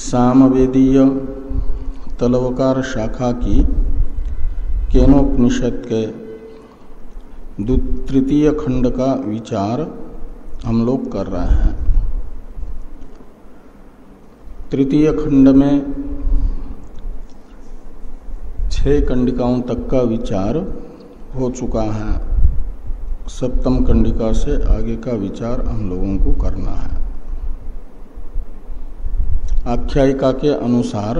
सामवेदीय तलवकार शाखा की केनोपनिषद के तृतीय खंड का विचार हम लोग कर रहे हैं। तृतीय खंड में 6 कंडिकाओं तक का विचार हो चुका है। सप्तम कंडिका से आगे का विचार हम लोगों को करना है। आख्यायिका के अनुसार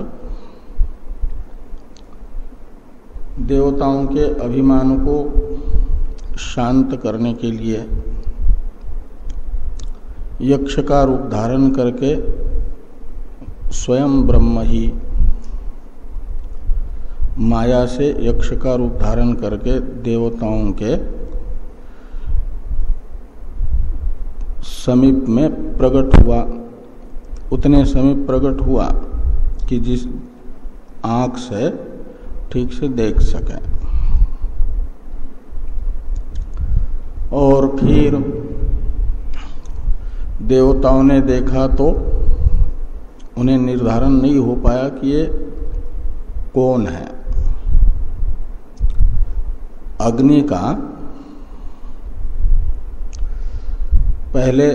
देवताओं के अभिमान को शांत करने के लिए यक्ष का रूप धारण करके स्वयं ब्रह्म ही माया से यक्ष का रूप धारण करके देवताओं के समीप में प्रकट हुआ। उतने समीप प्रकट हुआ कि जिस आंख से ठीक से देख सके। और फिर देवताओं ने देखा तो उन्हें निर्धारण नहीं हो पाया कि ये कौन है। अग्नि का पहले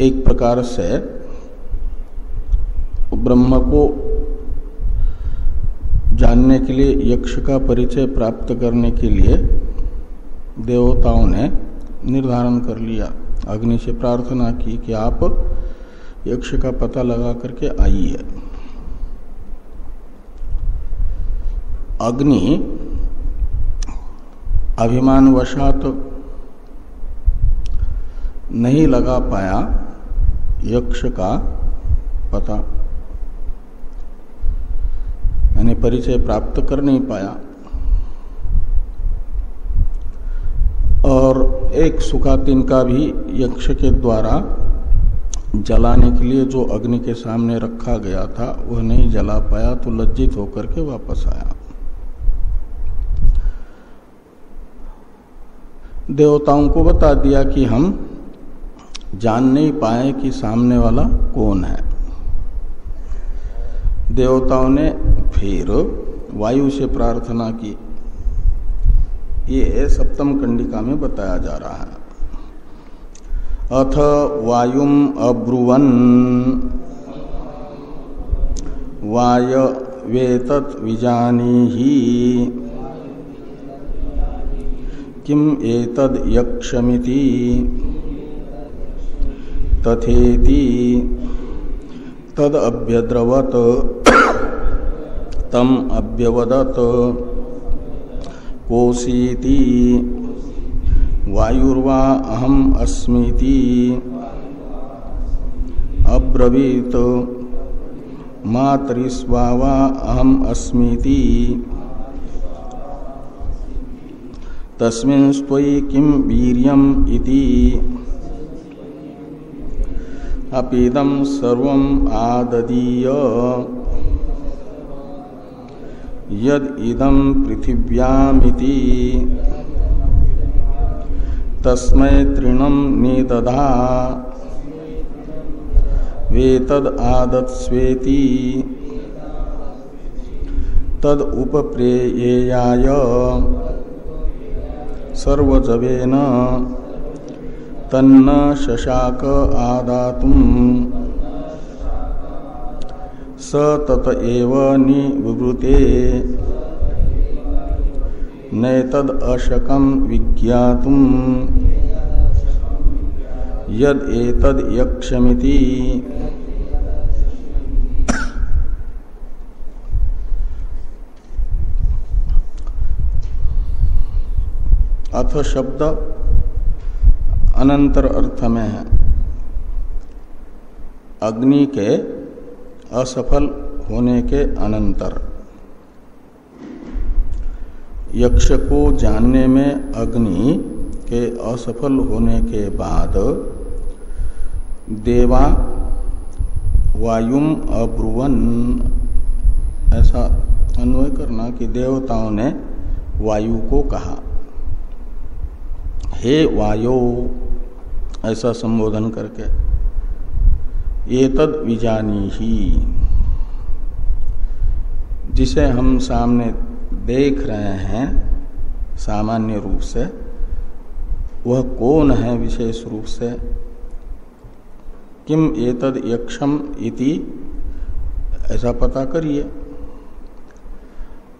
एक प्रकार से ब्रह्म को जानने के लिए यक्ष का परिचय प्राप्त करने के लिए देवताओं ने निर्धारण कर लिया। अग्नि से प्रार्थना की कि आप यक्ष का पता लगा करके आइए। अग्नि अभिमानवशात नहीं लगा पाया यक्ष का पता, यानी परिचय प्राप्त कर नहीं पाया। और एक सुखातिन का भी यक्ष के द्वारा जलाने के लिए जो अग्नि के सामने रखा गया था वह नहीं जला पाया, तो लज्जित होकर के वापस आया। देवताओं को बता दिया कि हम जान नहीं पाए कि सामने वाला कौन है। देवताओं ने फिर वायु से प्रार्थना की। ये सप्तम कंडिका में बताया जा रहा है। अथ वायुम अब्रुवन वायवेतत् विजानीहि किम एतद् यक्षमिति तथेति तद अभ्यद्रवत तम अभ्यवदत कोसीति वायुर्वा अहम अस्मीति अब्रवीत मातरिस्वा अहम अस्मीति तस्मिन् स्त्वयि किम वीर्यम इति अपिदं सर्वं आददीय यद इदं पृथिव्यामिति तस्मै तृणं निदधा वेतद आदत्स्वेति तद उपप्रेयेयाय सर्वजवेन तन्न शशाक आदातुं स तत एव निवृते नैतद अशकं विज्ञातुं यद एतद यक्षमिति। अथ शब्द अनंतर अर्थ में है। अग्नि के असफल होने के अनंतर यक्ष को जानने में अग्नि के असफल होने के बाद देवा वायुम अब्रुवन, ऐसा अन्वय करना कि देवताओं ने वायु को कहा, हे वायु, ऐसा संबोधन करके। एतद विजानीहि, जिसे हम सामने देख रहे हैं सामान्य रूप से, वह कौन है विशेष रूप से। किम एतद यक्षम इति, ऐसा पता करिए।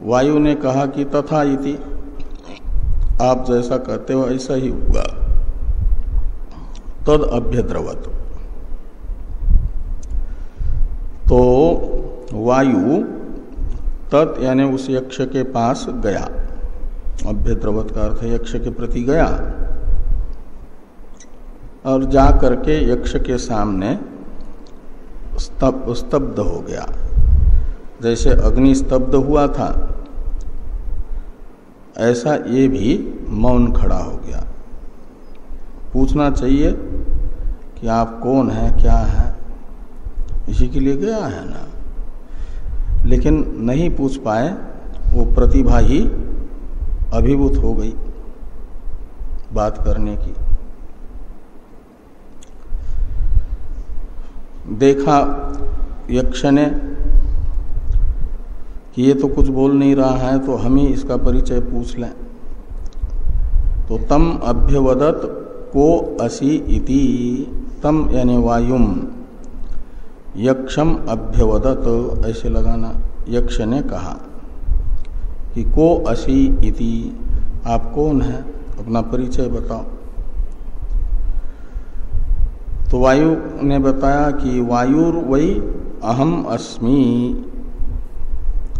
वायु ने कहा कि तथा इति, आप जैसा कहते हो ऐसा ही हुआ। तद अभ्यद्रवत, तो वायु तत् यानी उस यक्ष के पास गया। अभ्यद्रवत का अर्थ यक्ष के प्रति गया और जा करके यक्ष के सामने स्तब्ध हो गया। जैसे अग्नि स्तब्ध हुआ था, ऐसा ये भी मौन खड़ा हो गया। पूछना चाहिए कि आप कौन हैं, क्या है, इसी के लिए गया है ना, लेकिन नहीं पूछ पाए। वो प्रतिभा ही अभिभूत हो गई बात करने की। देखा यक्ष ने कि ये तो कुछ बोल नहीं रहा है, तो हम ही इसका परिचय पूछ लें। तो तम अभ्यवदत को असि इति, तम यानी वायुम यक्षम अभ्यवदत, ऐसे लगाना। यक्ष ने कहा कि को असि इति, आप कौन है, अपना परिचय बताओ। तो वायु ने बताया कि वायुर वै अहम अस्मि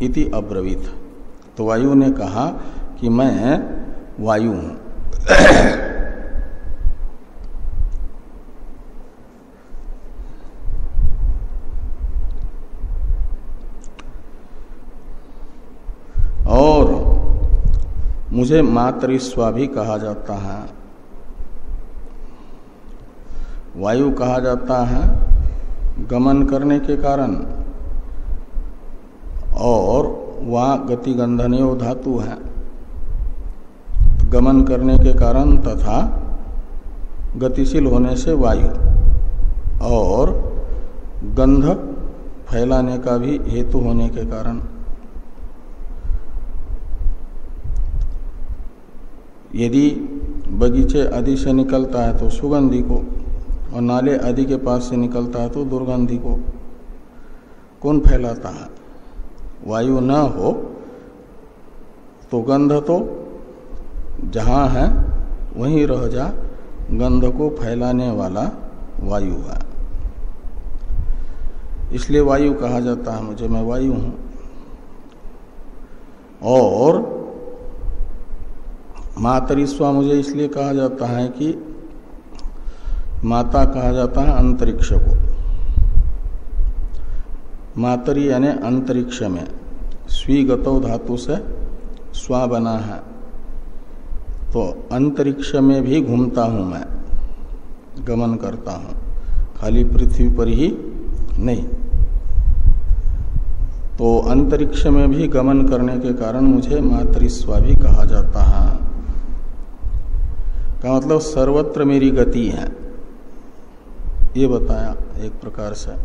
इति अब्रवीत। तो वायु ने कहा कि मैं वायु हूं। और मुझे मातृस्वा भी कहा जाता है। वायु कहा जाता है गमन करने के कारण, और वहाँ गति गंधनयो धातु है, गमन करने के कारण तथा गतिशील होने से वायु, और गंध फैलाने का भी हेतु होने के कारण। यदि बगीचे आदि से निकलता है तो सुगंधी को, और नाले आदि के पास से निकलता है तो दुर्गंधी को। कौन फैलाता है? वायु न हो तो गंध तो जहाँ है वहीं रह जा, गंध को फैलाने वाला वायु है। इसलिए वायु कहा जाता है मुझे, मैं वायु हूँ। और मातरिस्वा मुझे इसलिए कहा जाता है कि माता कहा जाता है अंतरिक्ष को। मातरी यानी अंतरिक्ष में, स्वीगतो धातु से स्वा बना है, तो अंतरिक्ष में भी घूमता हूं मैं, गमन करता हूं, खाली पृथ्वी पर ही नहीं। तो अंतरिक्ष में भी गमन करने के कारण मुझे मातरिस्वा भी कहा जाता है। का मतलब सर्वत्र मेरी गति है, ये बताया एक प्रकार से।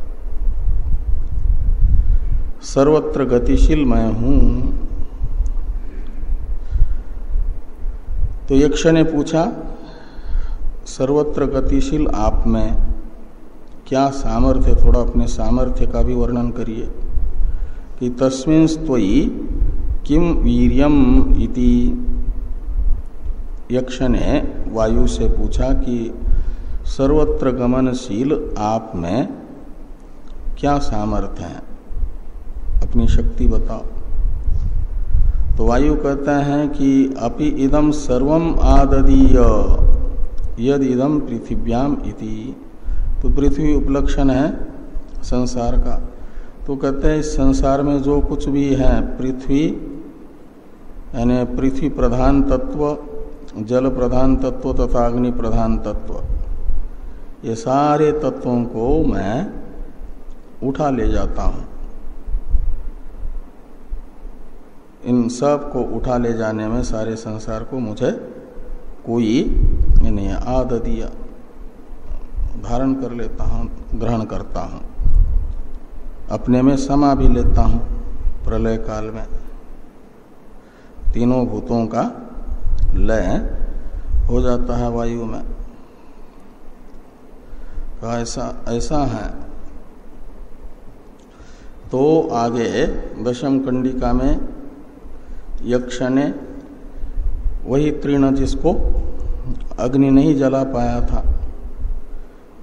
सर्वत्र गतिशील मैं हूं। तो यक्ष ने पूछा, सर्वत्र गतिशील आप में क्या सामर्थ्य, थोड़ा अपने सामर्थ्य का भी वर्णन करिए। कि तस्मिन् त्वयि किम वीर्यम इति, यक्ष ने वायु से पूछा कि सर्वत्र गमनशील आप में क्या सामर्थ्य है, अपनी शक्ति बताओ। तो वायु कहते हैं कि अपि इदम सर्वम आददीय यद इदम पृथिव्याम इति। तो पृथ्वी उपलक्षण है संसार का। तो कहते हैं इस संसार में जो कुछ भी है, पृथ्वी यानी पृथ्वी प्रधान तत्व, जल प्रधान तत्व तथा अग्नि प्रधान तत्व, ये सारे तत्वों को मैं उठा ले जाता हूं। इन सब को उठा ले जाने में, सारे संसार को, मुझे कोई नहीं है। आददीय धारण कर लेता हूँ, ग्रहण करता हूँ, अपने में समा भी लेता हूँ। प्रलय काल में तीनों भूतों का लय हो जाता है वायु में। ऐसा है। तो आगे दशम कंडिका में यक्ष ने वही तृण जिसको अग्नि नहीं जला पाया था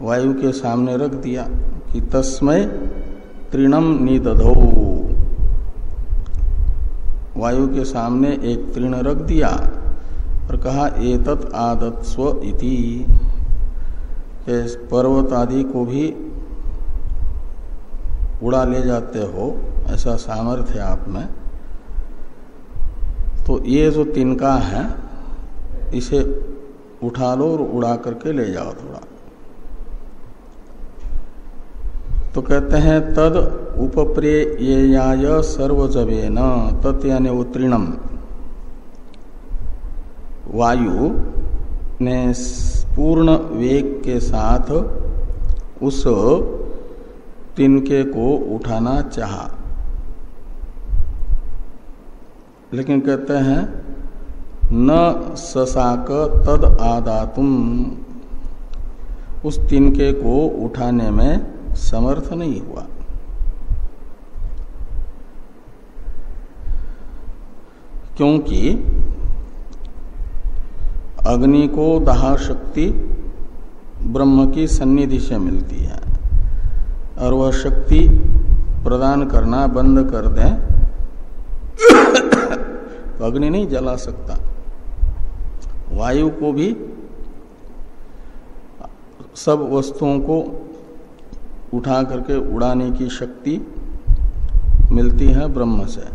वायु के सामने रख दिया कि तस्मै तृणम निदधौ। वायु के सामने एक तृण रख दिया और कहा एतत् आदत्स्व इति, पर्वत आदि को भी उड़ा ले जाते हो ऐसा सामर्थ्य आप में। तो ये जो तिनका है इसे उठा लो और उड़ा करके ले जाओ थोड़ा। तो कहते हैं तद उपप्रेयाय सर्वजवेन, तत् यानी वो तृणम वायु ने पूर्ण वेग के साथ उस तिनके को उठाना चाहा, लेकिन कहते हैं न ससाक तद आदातुम, उस तिनके को उठाने में समर्थ नहीं हुआ। क्योंकि अग्नि को दाह शक्ति ब्रह्म की सन्निधि से मिलती है और वह शक्ति प्रदान करना बंद कर दें तो अग्नि नहीं जला सकता। वायु को भी सब वस्तुओं को उठा करके उड़ाने की शक्ति मिलती है ब्रह्म से,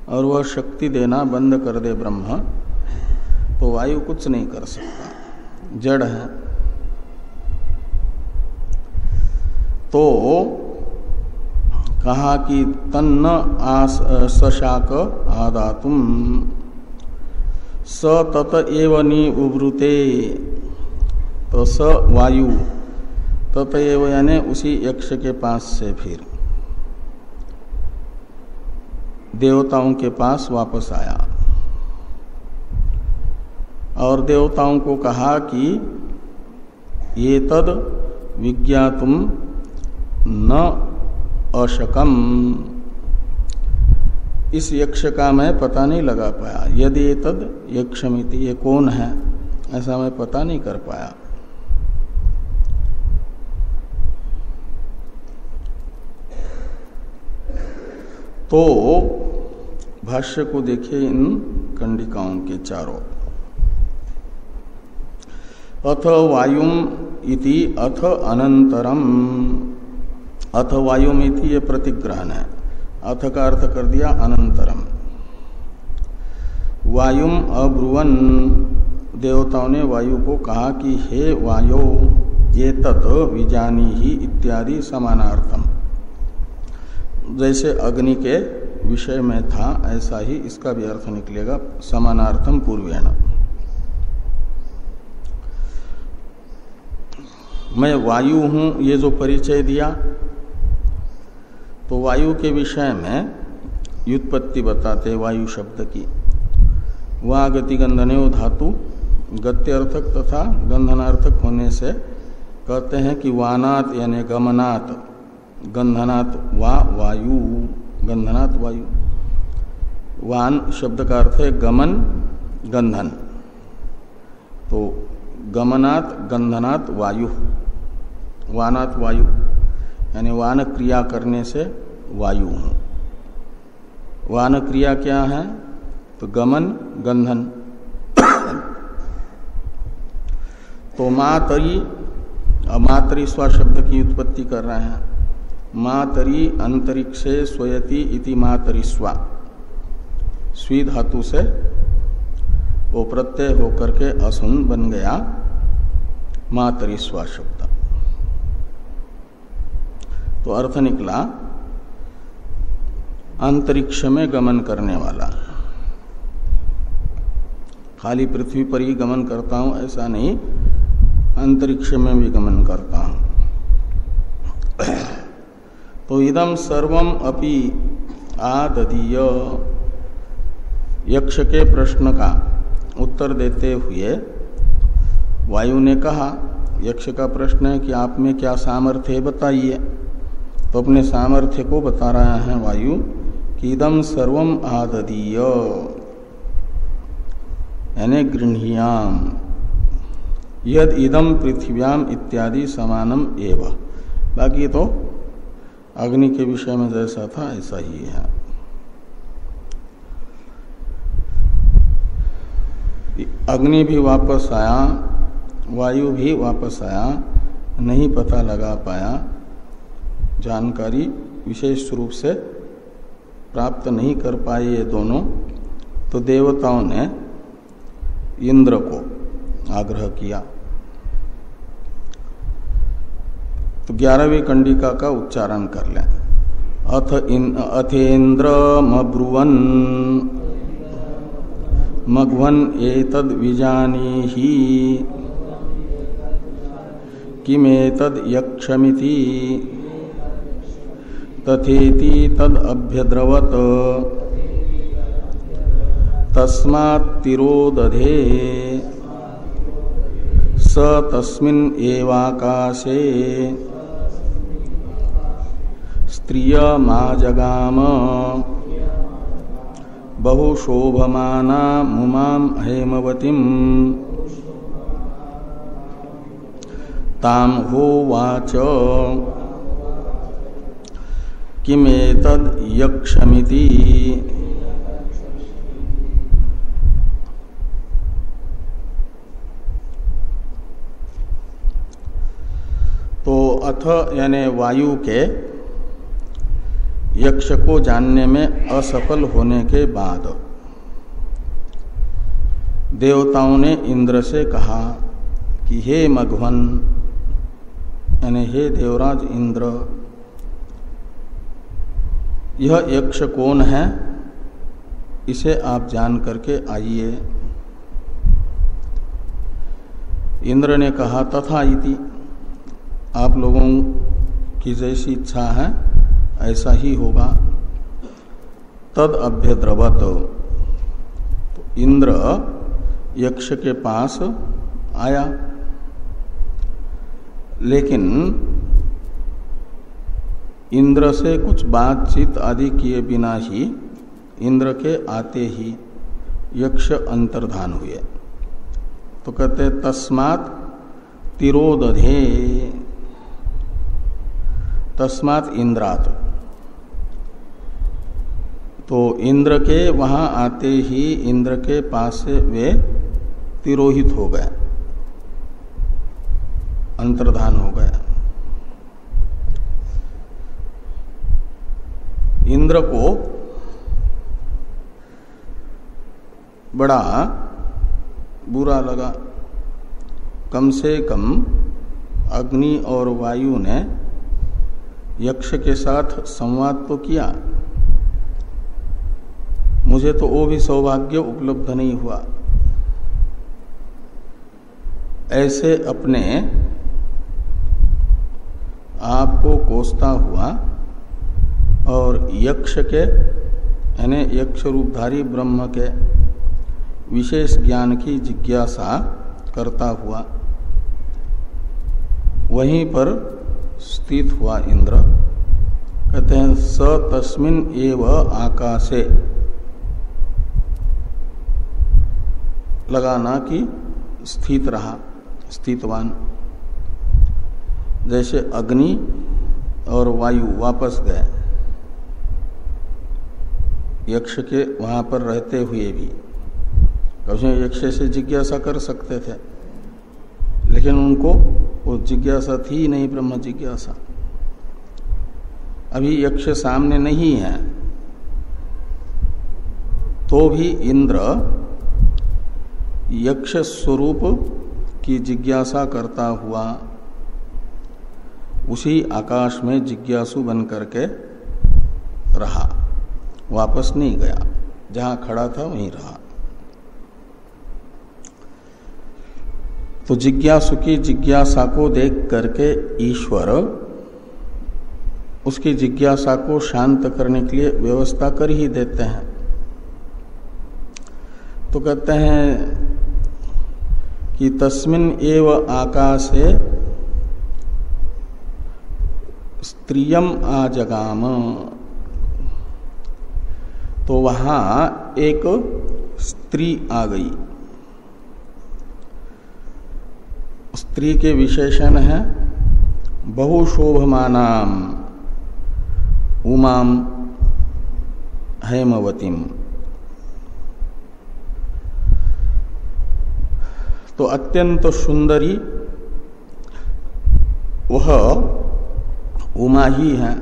और वह शक्ति देना बंद कर दे ब्रह्म तो वायु कुछ नहीं कर सकता, जड़ है। तो कहा कि तन्न सशाक आदातुम स तत एव निवृते, तो स वायु तत एव यानी उसी यक्ष के पास से फिर देवताओं के पास वापस आया और देवताओं को कहा कि ये तद विज्ञातुम न अशकम, इस यक्ष का मैं पता नहीं लगा पाया। यदि ये तद यक्षमिति, ये कौन है ऐसा मैं पता नहीं कर पाया। तो भाष्य को देखिए इन कंडिकाओं के चारों। अथ वायुम इति अथ अनंतरम, अथ वायुम इति ये प्रतिग्रहण है, अथ का अर्थ कर दिया अनंतरम। वायुम अब्रुवन, देवताओं ने वायु को कहा कि हे वायो ये तत् विजानी ही इत्यादि समानार्थम, जैसे अग्नि के विषय में था ऐसा ही इसका भी अर्थ निकलेगा, समानार्थम पूर्वेण। मैं वायु हूं ये जो परिचय दिया, तो वायु के विषय में व्युत्पत्ति बताते वायु शब्द की। वा गति गंधनेव धातु गत्यर्थक तथा गंधनार्थक होने से कहते हैं कि वानात यानी गमनात, गंधनात वा वायु, गंधनात वायु। वान शब्द का अर्थ है गमन गंधन, तो गमनात गंधनात वायु, वानात वायु यानी वान क्रिया करने से वायु हूं। वान क्रिया क्या है? तो गमन गंधन। तो मातरी, मातरी स्व शब्द की उत्पत्ति कर रहे हैं। मातरी अंतरिक्षे स्वयति इति मातरी स्वा, स्वी धातु से वो प्रत्यय होकर के असुन बन गया मातरी स्वा शब्द। तो अर्थ निकला अंतरिक्ष में गमन करने वाला। खाली पृथ्वी पर ही गमन करता हूं ऐसा नहीं, अंतरिक्ष में भी गमन करता हूँ। तो इदम सर्वम अपि आददीय, यक्ष के प्रश्न का उत्तर देते हुए वायु ने कहा, यक्ष का प्रश्न है कि आप में क्या सामर्थ्य है बताइए। तो अपने सामर्थ्य को बता रहा है वायु कि इदम सर्वम आददीय, यानी गृह्णीयाम, यद इदम पृथिव्याम इत्यादि समानम एव। बाकी तो अग्नि के विषय में जैसा था ऐसा ही है। अग्नि भी वापस आया, वायु भी वापस आया, नहीं पता लगा पाया, जानकारी विशेष रूप से प्राप्त नहीं कर पाए ये दोनों। तो देवताओं ने इंद्र को आग्रह किया। तो 11वीं कंडिका का उच्चारण कर लें। अथेन्द्र मब्रुवन मघवन एतद विजानीहि किमेतद यक्षमिति तथेति तद अभ्यद्रवत तस्मात्तिरोदधे स तस्मिन् एवाकाशे स्त्रियमाजगाम बहुशोभमाना मुमां हेमवतीं तां होवाच किमेतद् यक्षमिति। तो अथ यानी वायु के यक्ष को जानने में असफल होने के बाद देवताओं ने इंद्र से कहा कि हे मघवन, यानी हे देवराज इंद्र, यह यक्ष कौन है इसे आप जान करके आइए। इंद्र ने कहा तथा इति, आप लोगों की जैसी इच्छा है ऐसा ही होगा। तद अभ्यद्रवत, तो इंद्र यक्ष के पास आया, लेकिन इंद्र से कुछ बातचीत आदि किए बिना ही इंद्र के आते ही यक्ष अंतर्धान हुए। तो कहते तस्मात् तिरोदधे, तस्मात् इंद्रात, तो इंद्र के वहां आते ही इंद्र के पास से वे तिरोहित हो गए, अंतर्धान हो गए। इंद्र को बड़ा बुरा लगा। कम से कम अग्नि और वायु ने यक्ष के साथ संवाद तो किया, मुझे तो वो भी सौभाग्य उपलब्ध नहीं हुआ। ऐसे अपने आप को कोसता हुआ और यक्ष के यानी यक्ष रूपधारी ब्रह्म के विशेष ज्ञान की जिज्ञासा करता हुआ वहीं पर स्थित हुआ इंद्र। कहते हैं स तस्मिन् एव आकाशे, लगाना कि स्थित रहा, स्थितवान। जैसे अग्नि और वायु वापस गए यक्ष के वहां पर रहते हुए भी, कभी यक्ष से जिज्ञासा कर सकते थे, लेकिन उनको वो जिज्ञासा थी नहीं, ब्रह्म जिज्ञासा। अभी यक्ष सामने नहीं है तो भी इंद्र यक्ष स्वरूप की जिज्ञासा करता हुआ उसी आकाश में जिज्ञासु बन करके रहा, वापस नहीं गया, जहां खड़ा था वहीं रहा। तो जिज्ञासु की जिज्ञासा को देख करके ईश्वर उसकी जिज्ञासा को शांत करने के लिए व्यवस्था कर ही देते हैं। तो कहते हैं कि तस्मिन् एव आकाशे स्त्रियम आजगाम, तो वहां एक स्त्री आ गई। स्त्री के विशेषण है बहुशोभमानाम उमाम हेमवतीम। तो अत्यंत सुंदरी वह उमा ही है,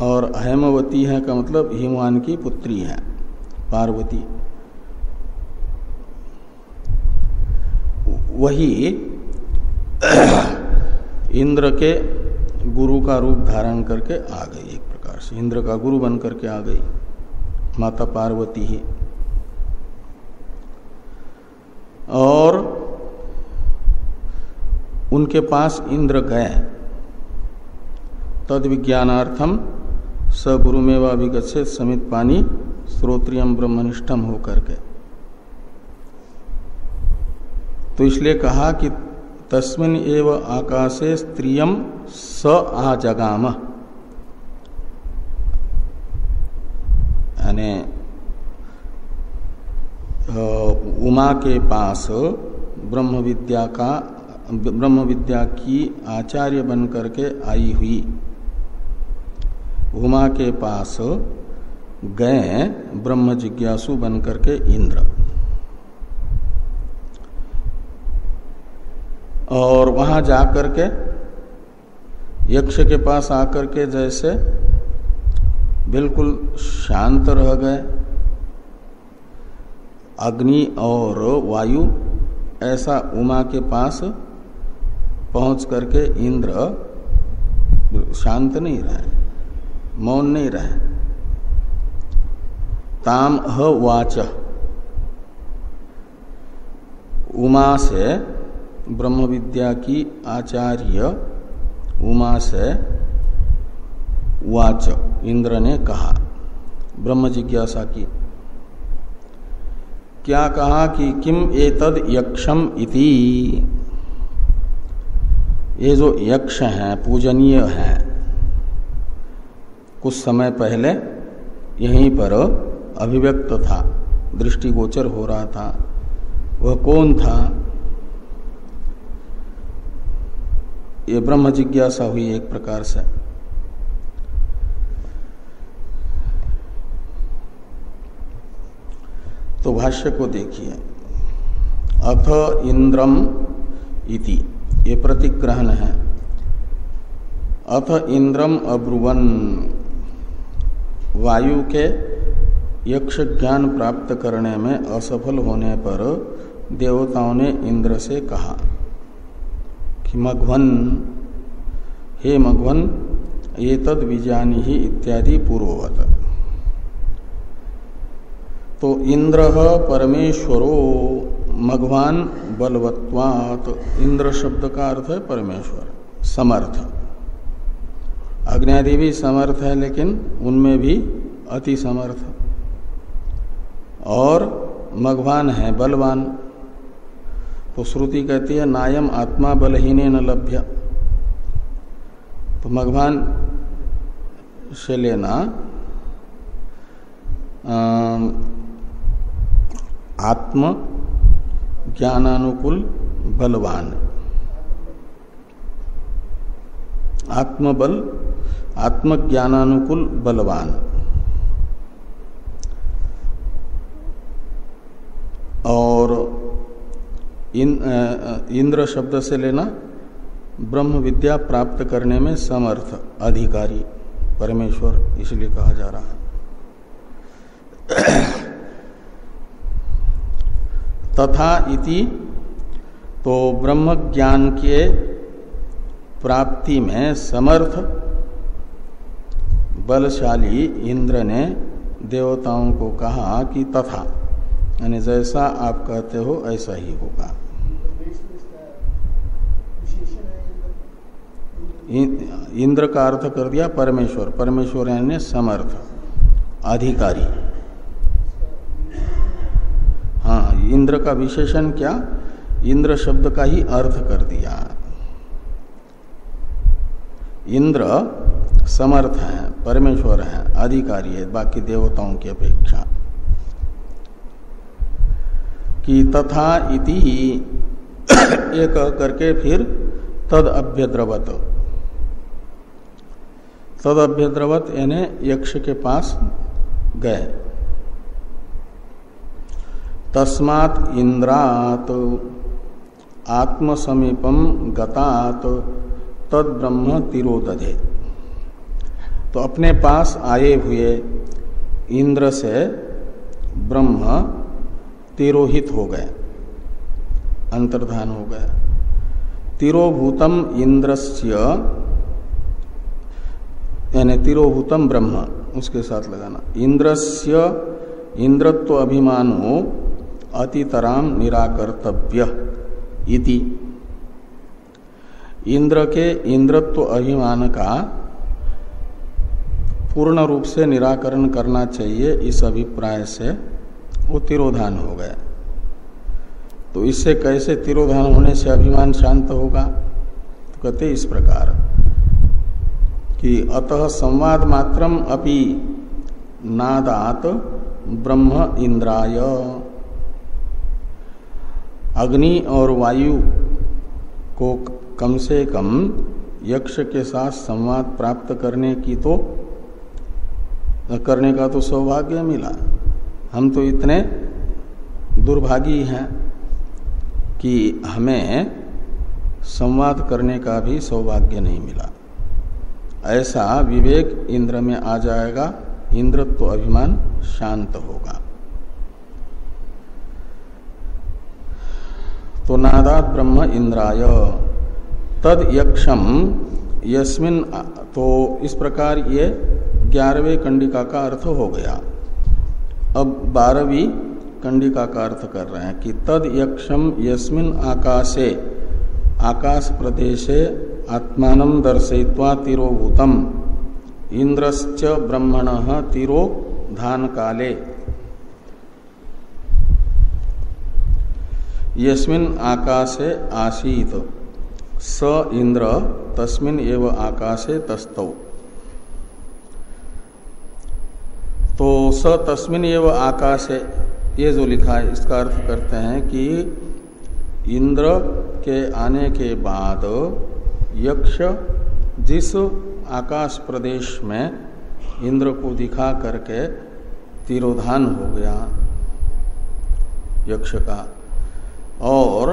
और हेमवती है का मतलब हिमवान की पुत्री है पार्वती। वही इंद्र के गुरु का रूप धारण करके आ गई, एक प्रकार से इंद्र का गुरु बन करके आ गई माता पार्वती ही। और उनके पास इंद्र गए तद विज्ञानार्थम स गुरुमेवाभिगच्छेत् समित पानी श्रोत्रियम ब्रह्मनिष्ठम होकर के। तो इसलिए कहा कि तस्मिन् एव आकाशे स्त्रियम स आजगाम, यानी उमा के पास ब्रह्म विद्या की आचार्य बन करके आई हुई उमा के पास गए ब्रह्म जिज्ञासु बन करके इंद्र। और वहां जाकर के यक्ष के पास आकर के जैसे बिल्कुल शांत रह गए, अग्नि और वायु ऐसा उमा के पास पहुंच करके इंद्र शांत नहीं रहे, मौन नहीं रहे। ताम ह वाच, उमा से ब्रह्म विद्या की आचार्य उमा से वाच इंद्र ने कहा, ब्रह्म जिज्ञासा की। क्या कहा कि किम एतद यक्षम इति, ये जो यक्ष हैं पूजनीय हैं, कुछ समय पहले यहीं पर अभिव्यक्त था, दृष्टिगोचर हो रहा था। वह कौन था? ये ब्रह्म जिज्ञासा हुई एक प्रकार से। तो भाष्य को देखिए, अथ इंद्रम इति, ये प्रतिग्रहण है। अथ इंद्रम अब्रुवन, वायु के यक्ष ज्ञान प्राप्त करने में असफल होने पर देवताओं ने इंद्र से कहा कि मघवन, हे मघवन, ये तद विजानी ही इत्यादि पूर्ववत। तो इंद्र परमेश्वरो मघवान बलवत्वात्, इंद्र शब्द का अर्थ है परमेश्वर, समर्थ। अग्नि भी समर्थ है, लेकिन उनमें भी अति समर्थ। और मघवान है बलवान। तो श्रुति कहती है नायम आत्मा बलहीने न लभ्य। तो मघवान से लेना आत्म ज्ञानानुकूल बलवान, आत्मबल, आत्मज्ञानानुकूल बलवान। और इंद्र शब्द से लेना ब्रह्म विद्या प्राप्त करने में समर्थ अधिकारी परमेश्वर, इसलिए कहा जा रहा है। तथा इति, तो ब्रह्म ज्ञान के प्राप्ति में समर्थ बलशाली इंद्र ने देवताओं को कहा कि तथा, यानी जैसा आप कहते हो ऐसा ही होगा। इंद्र का अर्थ कर दिया परमेश्वर, परमेश्वर यानी समर्थ, अधिकारी। हाँ, इंद्र का विशेषण क्या, इंद्र शब्द का ही अर्थ कर दिया। इंद्र समर्थ है, परमेश्वर है, अधिकारी है बाकी देवताओं की अपेक्षा। कि तथा इति एक करके फिर तद अभ्यद्रवत, तद अभ्यद्रवत यानी यक्ष के पास गए। तस्मात् इंद्रात आत्मसमीपम गतात तद ब्रह्म तिरोदधे। तो अपने पास आए हुए इंद्र से ब्रह्म तिरोहित हो गए, अंतर्धान हो गए। तिरोभूतम इंद्रस्य यानी तिरोभूतम ब्रह्म, उसके साथ लगाना, इंद्रस्य इंद्रत्व अभिमानो अतितराम निराकर्तव्य इति। इंद्र के इंद्रत्व अभिमान का पूर्ण रूप से निराकरण करना चाहिए, इस अभिप्राय से वो तिरोधान हो गए। तो इससे कैसे तिरोधान होने से अभिमान शांत होगा, तो कहते इस प्रकार कि अतः संवाद मात्रम अपि नादात ब्रह्म इंद्राय। अग्नि और वायु को कम से कम यक्ष के साथ संवाद प्राप्त करने का तो सौभाग्य मिला। हम तो इतने दुर्भागी हैं कि हमें संवाद करने का भी सौभाग्य नहीं मिला। ऐसा विवेक इंद्र में आ जाएगा, इंद्रत्व अभिमान शांत होगा। तो नादात ब्रह्म इंद्राय तद यक्षम यस्मिन। तो इस प्रकार ये 11वें कंडिका का अर्थ हो गया। अब 12वीं कंडिका का अर्थ कर रहे हैं कि तद यक्षम यस्मिन आकाशे, आकाश प्रदेशे आत्मानं दर्शयित्वा तिरोभूतम इंद्रश्च ब्रह्मणः तिरोधान काले। यस्मिन आकाशे आसीत स इंद्र तस्मिन एव आकाशे तस्थौ। तो स तस्मिन एव आकाशे ये जो लिखा है इसका अर्थ करते हैं कि इंद्र के आने के बाद यक्ष जिस आकाश प्रदेश में इंद्र को दिखा करके तिरोधान हो गया यक्ष का, और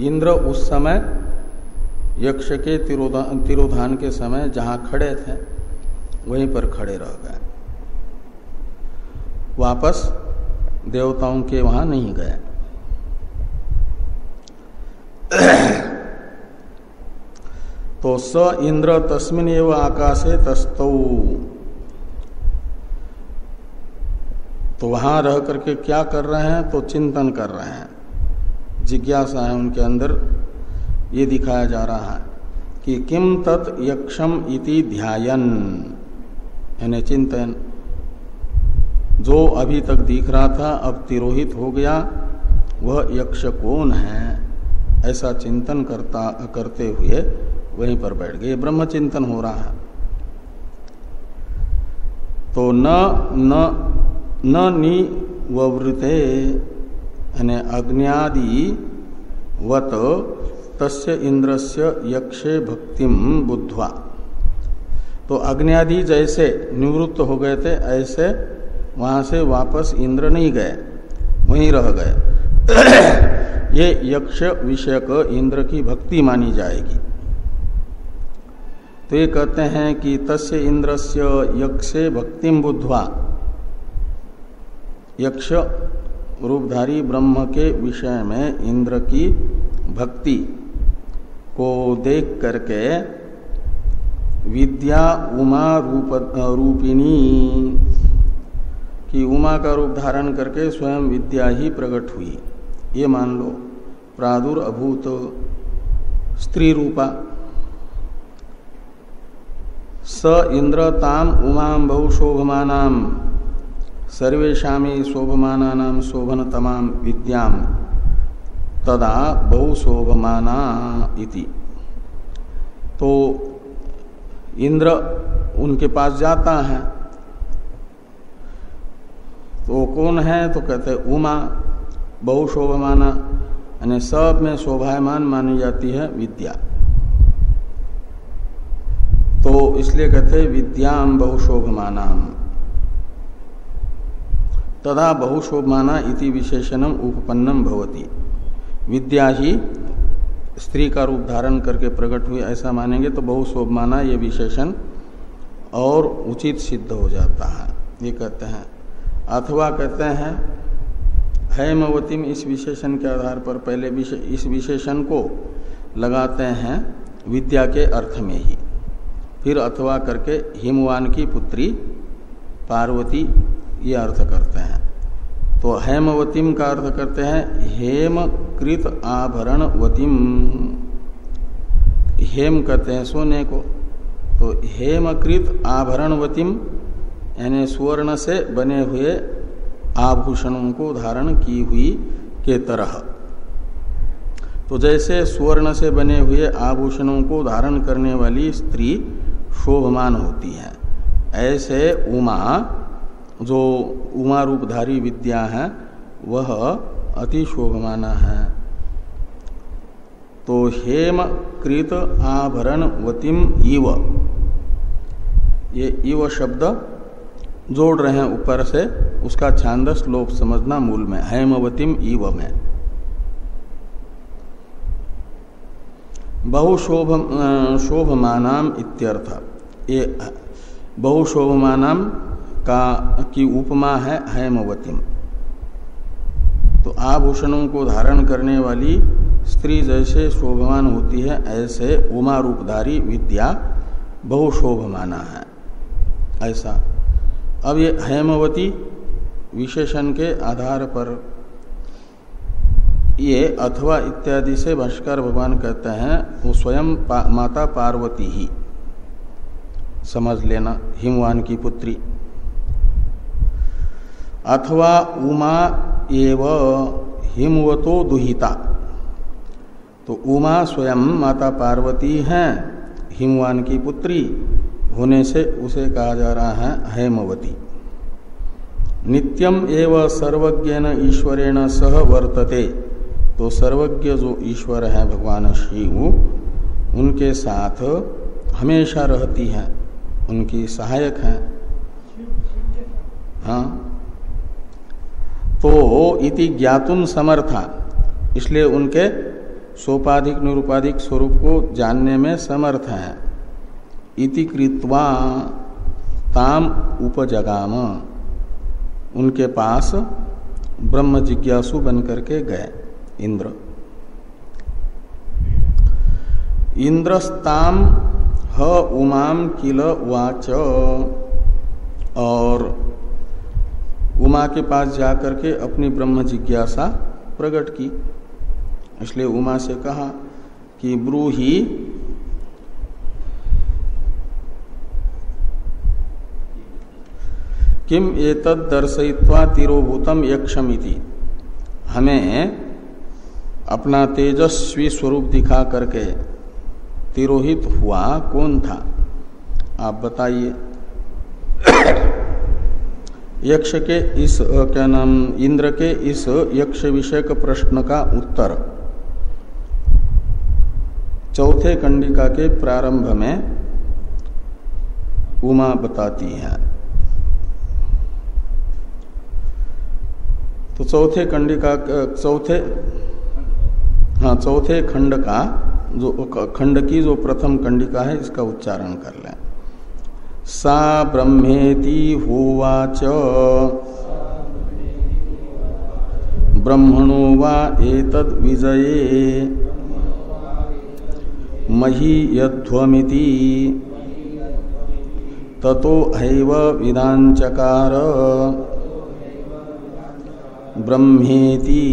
इंद्र उस समय यक्ष के तिरोधान के समय जहां खड़े थे वहीं पर खड़े रह गए, वापस देवताओं के वहां नहीं गए। तो स इंद्र तस्मिन एव आकाशे तस्थौ। तो वहां रह करके क्या कर रहे हैं, तो चिंतन कर रहे हैं, जिज्ञासा है उनके अंदर। ये दिखाया जा रहा है कि किम तत् यक्षम इति ध्यायन, यानी चिंतन। जो अभी तक दिख रहा था अब तिरोहित हो गया, वह यक्ष कौन है, ऐसा चिंतन करते हुए वहीं पर बैठ गए। ब्रह्म चिंतन हो रहा है। तो न निवृते यानी अग्न्यादि वत तस्य इंद्रस्य यक्षे भक्तिम बुद्ध्वा। तो अग्न्यादि जैसे निवृत्त हो गए थे ऐसे वहां से वापस इंद्र नहीं गए, वहीं रह गए। ये यक्ष विषयक इंद्र की भक्ति मानी जाएगी। तो ये कहते हैं कि तस्य इंद्रस्य यक्षे भक्तिम बुद्ध्वा, यक्ष रूपधारी ब्रह्म के विषय में इंद्र की भक्ति को देख करके विद्या उमा रूपिणी कि उमा का रूप धारण करके स्वयं विद्या ही प्रकट हुई, ये मान लो। प्रादुर्भूत स्त्री रूपा स इंद्र ताम उमां बहुशोभमानां सर्वेषामी शोभमानानां शोभनतमां विद्यां तदा बहुशोभमाना इति। तो इंद्र उनके पास जाता है, तो कौन है? तो कहते उमा बहुशोभमाना, यानी सब में शोभायमान मानी जाती है विद्या। तो इसलिए कहते विद्याम बहुशोभमानाम तदा बहुशोभमाना इति विशेषणम उपपन्नम भवति। विद्या ही स्त्री का रूप धारण करके प्रकट हुई ऐसा मानेंगे तो बहुशोभमाना ये विशेषण और उचित सिद्ध हो जाता है, ये कहते हैं। अथवा कहते हैं हैमवतीम, इस विशेषण के आधार पर पहले इस विशेषण को लगाते हैं विद्या के अर्थ में ही, फिर अथवा करके हिमवान की पुत्री पार्वती ये अर्थ करते हैं। तो हेमवतीम का अर्थ करते हैं हेमकृत आभरणवतीम। हेम कहते हैं सोने को, तो हेमकृत आभरणवतीम यानी स्वर्ण से बने हुए आभूषणों को धारण की हुई के तरह। तो जैसे स्वर्ण से बने हुए आभूषणों को धारण करने वाली स्त्री शोभमान होती है, ऐसे उमा जो उमा रूपधारी विद्या है वह अति शोभमाना है। तो हेम कृत आभरणवतीम इव, ये इव शब्द जोड़ रहे हैं ऊपर से, उसका छांदस लोप समझना मूल में, हेमवतीम इव में। बहुशोभमानाम इत्यर्थ, ये बहुशोभमानाम की उपमा है हेमवतीम। तो आभूषणों को धारण करने वाली स्त्री जैसे शोभमान होती है, ऐसे उमा रूपधारी विद्या बहुशोभमाना है, ऐसा। अब ये हेमवती विशेषण के आधार पर ये अथवा इत्यादि से भाष्कर भगवान कहते हैं वो स्वयं माता पार्वती ही समझ लेना, हिमवान की पुत्री। अथवा उमा एव हिमवतो दुहिता, तो उमा स्वयं माता पार्वती हैं, हिमवान की पुत्री होने से उसे कहा जा रहा है हेमवती। नित्यम एव सर्वज्ञेन ईश्वरेण सह वर्तते, तो सर्वज्ञ जो ईश्वर है भगवान शिव, उनके साथ हमेशा रहती हैं, उनकी सहायक हैं। हाँ, तो इति ज्ञातुम समर्था, इसलिए उनके सोपाधिक निरूपाधिक स्वरूप को जानने में समर्थ है। इति कृत्वा ताम उपजगाम, उनके पास ब्रह्म जिज्ञासु बन करके गए इंद्र। इंद्रस्ताम ह उमाम किल वाच, और उमा के पास जाकर के अपनी ब्रह्म जिज्ञासा प्रकट की। इसलिए उमा से कहा कि ब्रूहि किम एतद् दर्शयित्वा तिरोभूतम यक्षमिति, हमें अपना तेजस्वी स्वरूप दिखा करके तिरोहित हुआ कौन था, आप बताइए। यक्ष के इस क्या नाम इंद्र के इस यक्ष विषयक प्रश्न का उत्तर चौथे कंडिका के प्रारंभ में उमा बताती है। तो चौथे कंडिका चौथे खंड का जो खंड की जो प्रथम कंडिका है इसका उच्चारण कर लें। सा ब्रह्मेति होवाच ब्रह्मणो वा एतद् विजये महीयध्वमिति ततो हैव विदांचकार ब्रह्मेति।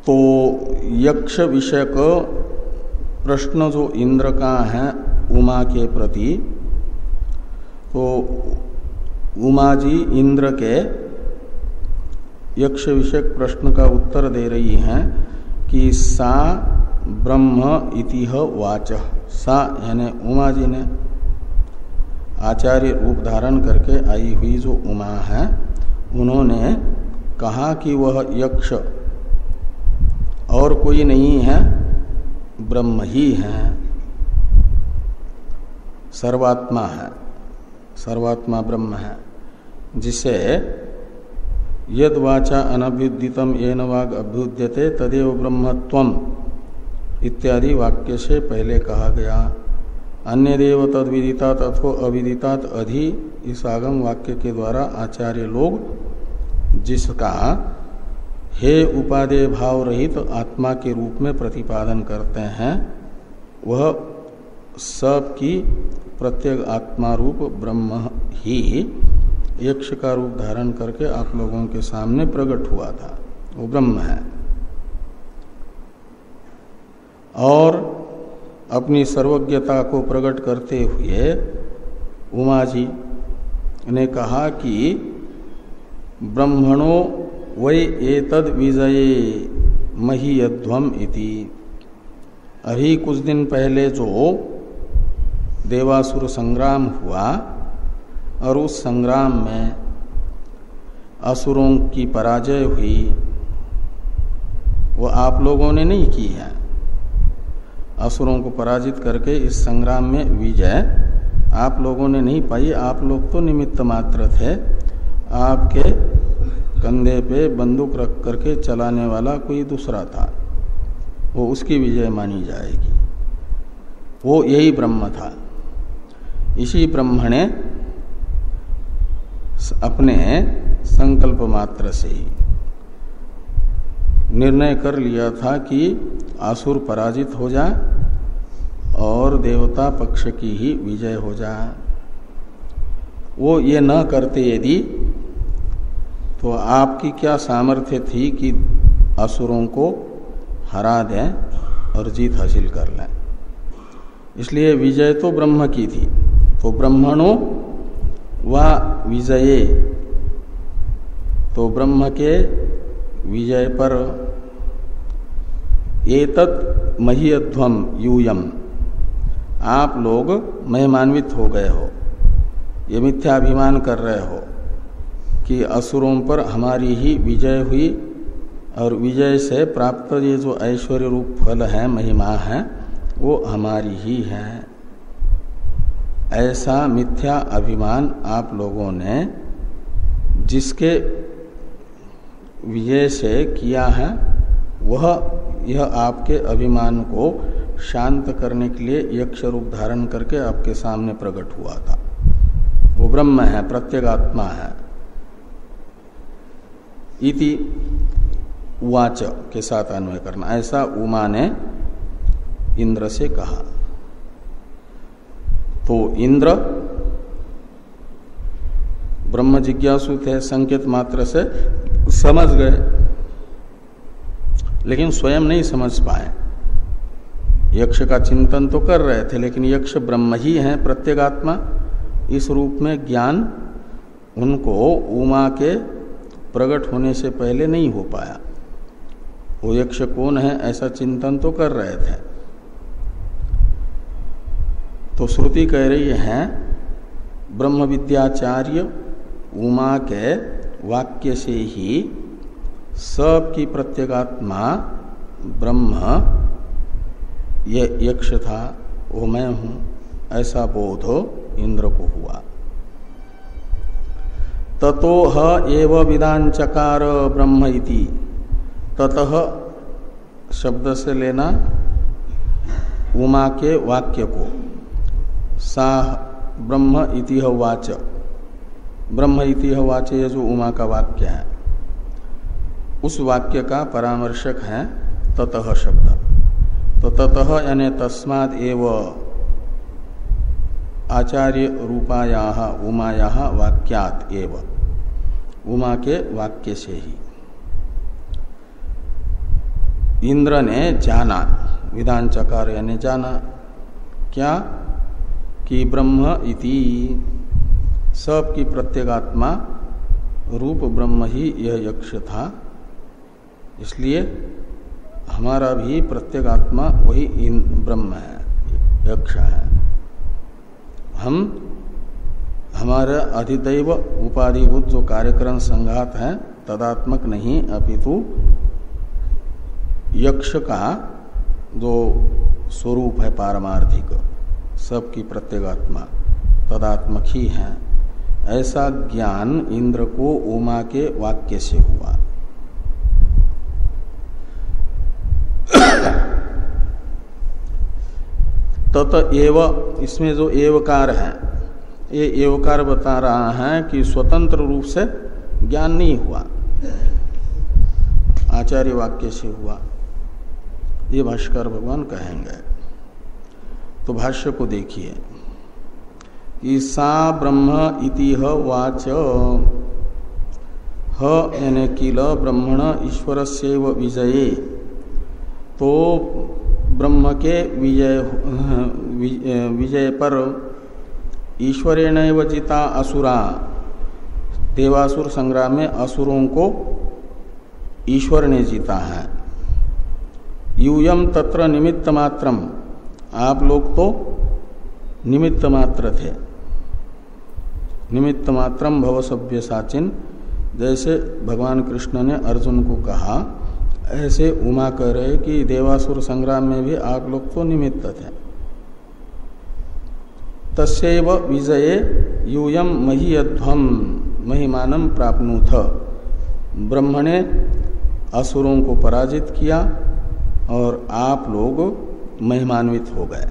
तो यक्ष विषयक प्रश्न जो इंद्र का है उमा के प्रति, तो उमा जी इंद्र के यक्ष विषयक प्रश्न का उत्तर दे रही हैं कि सा ब्रह्म इतिह वाच। सा यानी उमा जी ने आचार्य रूप धारण करके आई हुई जो उमा है, उन्होंने कहा कि वह यक्ष और कोई नहीं है, ब्रह्म ही है, सर्वात्मा है, सर्वात्मा ब्रह्म है, जिसे यद वाचा अनभ्युदितम येन वाग अभ्युद्यते तदेव ब्रह्मत्वम इत्यादि वाक्य से पहले कहा गया। अन्य देव तद विदितात अथो अविदितात अधि, इस आगम वाक्य के द्वारा आचार्य लोग जिसका हे उपादेय भाव रहित आत्मा के रूप में प्रतिपादन करते हैं, वह सब की प्रत्येक आत्मा रूप ब्रह्म ही यक्ष का रूप धारण करके आप लोगों के सामने प्रकट हुआ था, वो ब्रह्म है। और अपनी सर्वज्ञता को प्रकट करते हुए उमा जी ने कहा कि ब्रह्मणो वै एतद विजये महीयध्वम इति। अभी कुछ दिन पहले जो देवासुर संग्राम हुआ और उस संग्राम में असुरों की पराजय हुई, वो आप लोगों ने नहीं की है। असुरों को पराजित करके इस संग्राम में विजय आप लोगों ने नहीं पाई। आप लोग तो निमित्त मात्र थे। आपके कंधे पे बंदूक रख करके चलाने वाला कोई दूसरा था, वो उसकी विजय मानी जाएगी। वो यही ब्रह्म था। इसी ब्रह्म ने अपने संकल्प मात्र से ही निर्णय कर लिया था कि असुर पराजित हो जाए और देवता पक्ष की ही विजय हो जाए। वो ये न करते यदि, तो आपकी क्या सामर्थ्य थी कि असुरों को हरा दें और जीत हासिल कर लें। इसलिए विजय तो ब्रह्म की थी। तो ब्रह्मणो वा विजये, तो ब्रह्म के विजय पर एतत् महीयध्वम यूयम, आप लोग महिमान्वित हो गए हो, ये मिथ्याभिमान कर रहे हो कि असुरों पर हमारी ही विजय हुई और विजय से प्राप्त ये जो ऐश्वर्य रूप फल है, महिमा है, वो हमारी ही है। ऐसा मिथ्या अभिमान आप लोगों ने जिसके विजय से किया है, वह यह आपके अभिमान को शांत करने के लिए यक्ष रूप धारण करके आपके सामने प्रकट हुआ था। वो ब्रह्म है, प्रत्यगात्मा है। इति वाच के साथ अन्वय करना, ऐसा उमा ने इंद्र से कहा। तो इंद्र ब्रह्म जिज्ञासु थे, संकेत मात्र से समझ गए, लेकिन स्वयं नहीं समझ पाए। यक्ष का चिंतन तो कर रहे थे, लेकिन यक्ष ब्रह्म ही है, प्रत्यगात्मा। इस रूप में ज्ञान उनको उमा के प्रकट होने से पहले नहीं हो पाया। वो यक्ष कौन है ऐसा चिंतन तो कर रहे थे। तो श्रुति कह रही है ब्रह्म विद्याचार्य उमा के वाक्य से ही सब की प्रत्यगात्मा ब्रह्म ये यक्ष था, वो मैं हूं, ऐसा बोध इंद्र को हुआ। ततो ह एव विदान चकार ब्रह्म इति। ततः शब्द से लेना उमा के वाक्य को, सा ब्रह्म इतिह वाच, ब्रह्म इतिह वाच, ये जो उमा का वाक्य है, उस वाक्य का परामर्शक है ततः शब्द। तो ततः यानी तस्माद एव, आचार्य रूपायाः उमायाः वाक्यात एव, उमा के वाक्य से ही इंद्र ने जाना, विधान चकार यानी जाना क्या कि ब्रह्म इति, सब की प्रत्यगात्मा रूप ब्रह्म ही यह यक्ष था, इसलिए हमारा भी प्रत्यगात्मा वही ब्रह्म है, यक्ष है। हम हमारा अधिदैव उपाधिभूत जो कार्यक्रम संघात है तदात्मक नहीं, अपितु यक्ष का जो स्वरूप है पारमार्थिक, सबकी प्रत्यगात्मा तदात्मक ही है, ऐसा ज्ञान इंद्र को उमा के वाक्य से हुआ। तत एव, इसमें जो एवकार है, ये एवकार बता रहा है कि स्वतंत्र रूप से ज्ञान नहीं हुआ, आचार्य वाक्य से हुआ, ये भाष्कर भगवान कहेंगे। तो भाष्य को देखिए, ईसा ब्रह्म इति ह वाच, ह यानी किल ब्रह्मण ईश्वरस्यैव विजये, तो ब्रह्म के विजय पर ईश्वरेणैव जिता असुरा, देवासुर संग्राम में असुरों को ईश्वर ने जीता है। यूयम तत्र निमित्त मात्रम, आप लोग तो निमित्त मात्र थे, निमित्त मात्रम भव सभ्य साचिन, जैसे भगवान कृष्ण ने अर्जुन को कहा, ऐसे उमा कह रहे कि देवासुर संग्राम में भी आप लोग तो निमित्त थे। तस्यैव विजये यूयम महीयध्वम महिमानम प्राप्नुथ, ब्रह्म ने असुरों को पराजित किया और आप लोग महिमान्वित हो गए।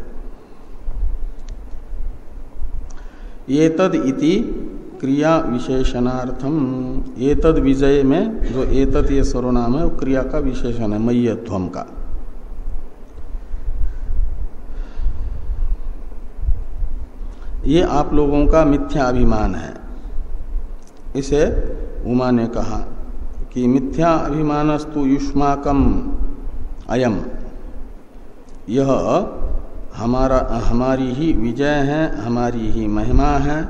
एतद इति क्रिया विशेषणार्थम, एतद विजय में जो एतद ये सर्वनाम है वो क्रिया का विशेषण है, मय्यध्वम का। ये आप लोगों का मिथ्या अभिमान है, इसे उमा ने कहा कि मिथ्या अभिमानस्तु युष्माकम अयम, यह हमारी ही विजय है, हमारी ही महिमा है,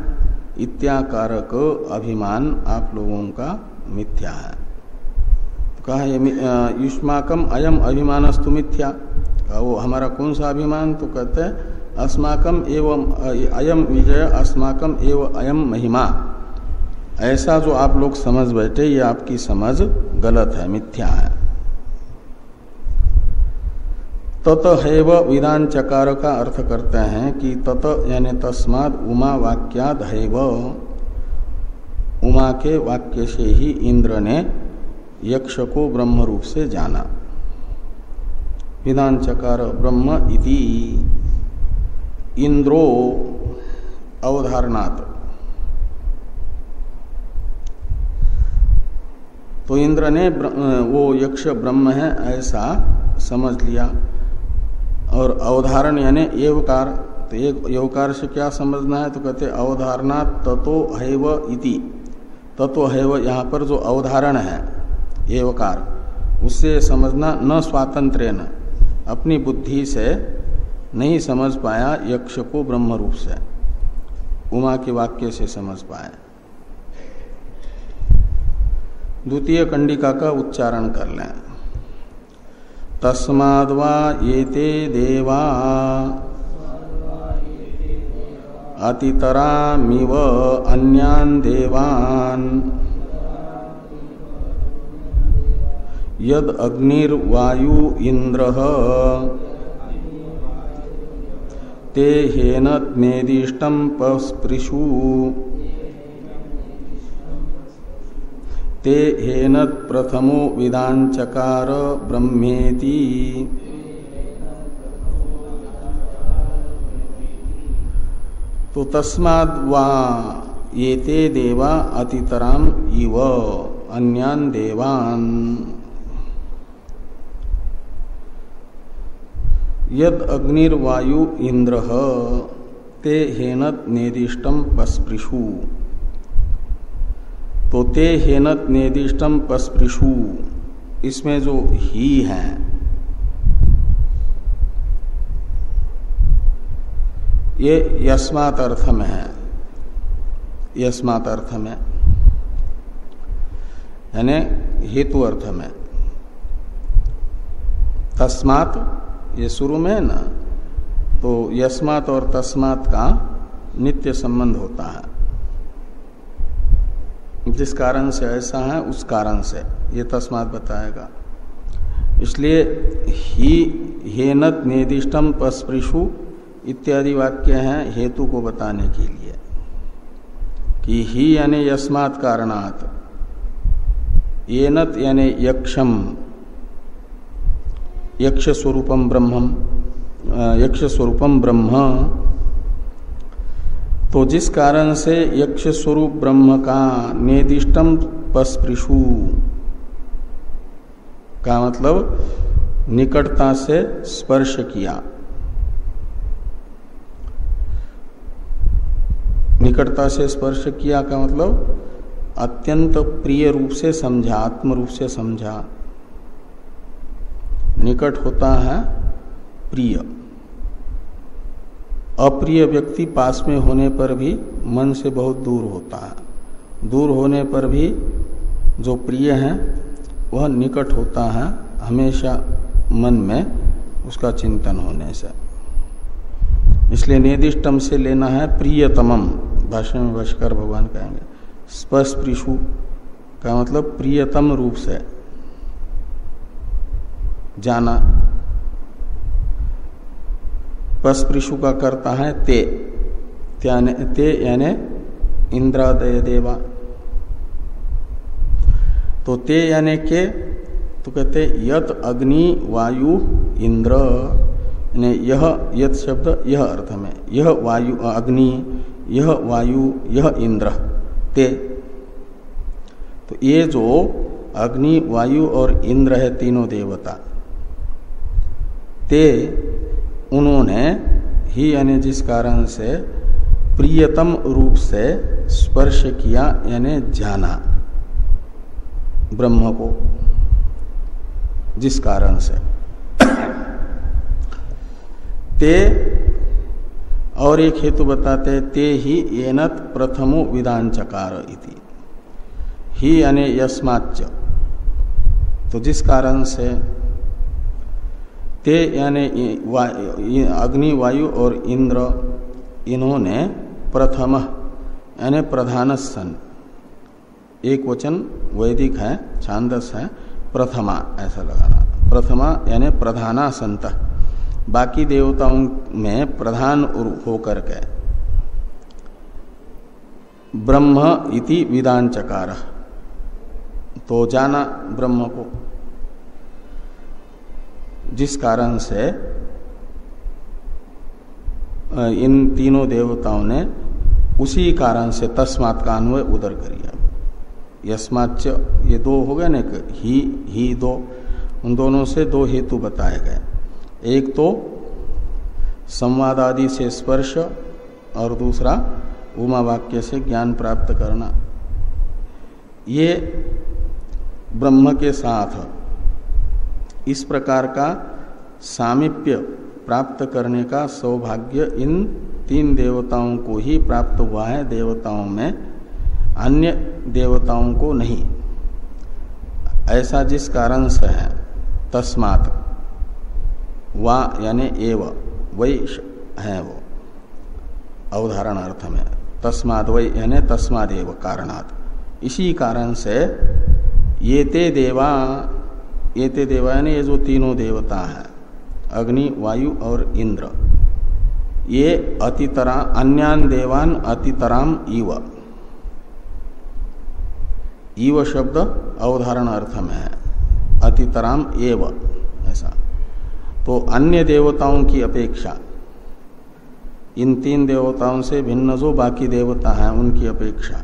इत्याकारक अभिमान आप लोगों का मिथ्या है। तो कहा युष्माकम अयम अभिमानस्तु मिथ्या, वो हमारा कौन सा अभिमान, तो कहते हैं अस्माकम एवं अयम विजय, अस्माकम एवं अयम महिमा, ऐसा जो आप लोग समझ बैठे, ये आपकी समझ गलत है, मिथ्या है। तत हैव विधान चकार का अर्थ करते हैं कि तत यानी तस्माद उमा वाक्याद हैव, उमा के वाक्य से ही इंद्र ने यक्ष को ब्रह्म रूप से जाना। विधान चकार ब्रह्म इति इंद्रो अवधारणात्, तो इंद्र ने वो यक्ष ब्रह्म है ऐसा समझ लिया। और अवधारण यानी एवकार, तो एक एवकार से क्या समझना है, तो कहते अवधारणा ततो हैव इति, ततो हैव यहाँ पर जो अवधारण है एवकार, उससे समझना न स्वातंत्र्येन, अपनी बुद्धि से नहीं समझ पाया यक्ष को ब्रह्म रूप से, उमा के वाक्य से समझ पाया। द्वितीय कंडिका का उच्चारण कर लें। तस्माद्वा येते देवा अतितरामिव अन्यान् देवान् यद अग्निर्वायु इंद्रः ते हेनत्मेदिष्टं पस्पृशु ते हेनत प्रथमो विधान चकार ब्रह्मेति। तो तस्माद् वा येते देवा अतितराम इव अन्यान् देवान् यद अग्निर्वायु इंद्रः, ते हेनत नेदिष्टम पस्पृशु। तो ते हेनत नेदिष्टम पस्पृशु, इसमें जो ही है ये यस्मात् अर्थ में है, यस्मात् अर्थ में यानी हेतु अर्थ में। तस्मात् ये शुरू में है ना, तो यस्मात् और तस्मात् का नित्य संबंध होता है। जिस कारण से ऐसा है उस कारण से ये तस्मात् बताएगा। इसलिए ही हेनत नेदिष्टम पस्पृशु इत्यादि वाक्य हैं हेतु को बताने के लिए कि ही यानी यस्मात् कारणात्, येनत यानी यक्षम, यक्ष स्वरूपम ब्रह्मम, यक्ष स्वरूपम ब्रह्म। तो जिस कारण से यक्ष स्वरूप ब्रह्म का नेदिष्टम पस्पृशु का मतलब निकटता से स्पर्श किया, निकटता से स्पर्श किया का मतलब अत्यंत प्रिय रूप से समझा, आत्म रूप से समझा। निकट होता है प्रिय, अप्रिय व्यक्ति पास में होने पर भी मन से बहुत दूर होता है, दूर होने पर भी जो प्रिय है वह निकट होता है हमेशा मन में उसका चिंतन होने से। इसलिए नेदिष्टम से लेना है प्रियतमम, भाषण में भाष्कर भगवान कहेंगे। स्पस्पृशु का मतलब प्रियतम रूप से जाना। पस्पृशु का करता है ते, ते यानी इंद्रादय देवा। तो ते यानी के, तो कहते यत अग्नि वायु इंद्र, यह यत शब्द यह अर्थ में, यह वायु अग्नि, यह वायु, यह इंद्र, ते। तो ये जो अग्नि वायु और इंद्र है तीनों देवता, ते उन्होंने ही यानी जिस कारण से प्रियतम रूप से स्पर्श किया यानी जाना ब्रह्म को, जिस कारण से ते। और एक हेतु बताते हैं ते ही येनत प्रथमो विदांचकार इति, ही यानी यस्माच्च, तो जिस कारण से ते यानी अग्नि वायु और इंद्र इन्होंने प्रथम यानी प्रधान सन, एक वचन वैदिक है, छांदस है, प्रथमा ऐसा लगाना, प्रथमा यानी प्रधाना संत, बाकी देवताओं में प्रधान होकर के ब्रह्म इति विदांचकार, तो जाना ब्रह्म को, जिस कारण से इन तीनों देवताओं ने उसी कारण से तस्मात् का अन्वय उधर करिया। यस्माच्च ये दो हो गए ना, ही दो, उन दोनों से दो हेतु बताए गए। एक तो संवाद आदि से स्पर्श और दूसरा उमा वाक्य से ज्ञान प्राप्त करना। ये ब्रह्म के साथ इस प्रकार का सामीप्य प्राप्त करने का सौभाग्य इन तीन देवताओं को ही प्राप्त हुआ है, देवताओं में, अन्य देवताओं को नहीं। ऐसा जिस कारण से है, तस्मात् वा यानी एव, वही है वो अवधारण अर्थ में, तस्मात् वही यानी तस्मादेव कारणात्, इसी कारण से ये ते देवा यानी ये जो तीनों देवता हैं, अग्नि वायु और इंद्र, ये अतितरा अन्यान देवान अतितराम इव, इव शब्द अवधारण अर्थ में है, अतितराम एव ऐसा। तो अन्य देवताओं की अपेक्षा, इन तीन देवताओं से भिन्न जो बाकी देवता हैं उनकी अपेक्षा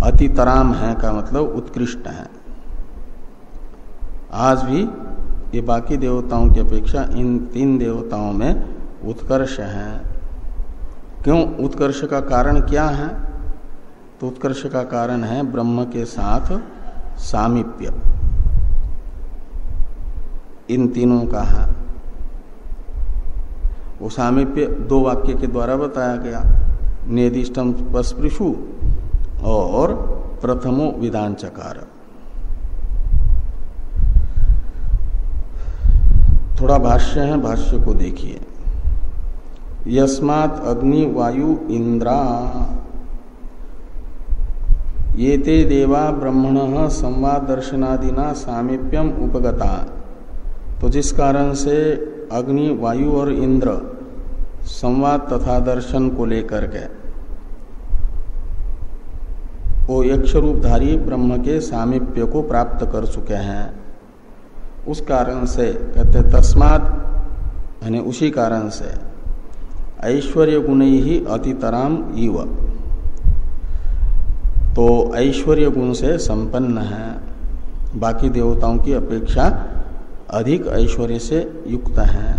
अतितराम है का मतलब उत्कृष्ट है। आज भी ये बाकी देवताओं की अपेक्षा इन तीन देवताओं में उत्कर्ष है। क्यों? उत्कर्ष का कारण क्या है? तो उत्कर्ष का कारण है ब्रह्म के साथ सामीप्य। इन तीनों का है वो सामीप्य दो वाक्य के द्वारा बताया गया, नेदिष्टम पस्पृशु और प्रथमो विधान चकार। थोड़ा भाष्य है, भाष्य को देखिए। यस्मात् अग्नि वायु इंद्रा ये ते देवा ब्रह्मणः संवाद दर्शनादिना सामीप्यम उपगता। तो जिस कारण से अग्नि वायु और इंद्र संवाद तथा दर्शन को लेकर के वो यक्ष रूपधारी ब्रह्म के सामीप्य को प्राप्त कर चुके हैं, उस कारण से कहते तस्मात् यानी उसी कारण से ऐश्वर्य गुण ही अतितराम इव, तो ऐश्वर्य गुण से संपन्न है, बाकी देवताओं की अपेक्षा अधिक ऐश्वर्य से युक्त है।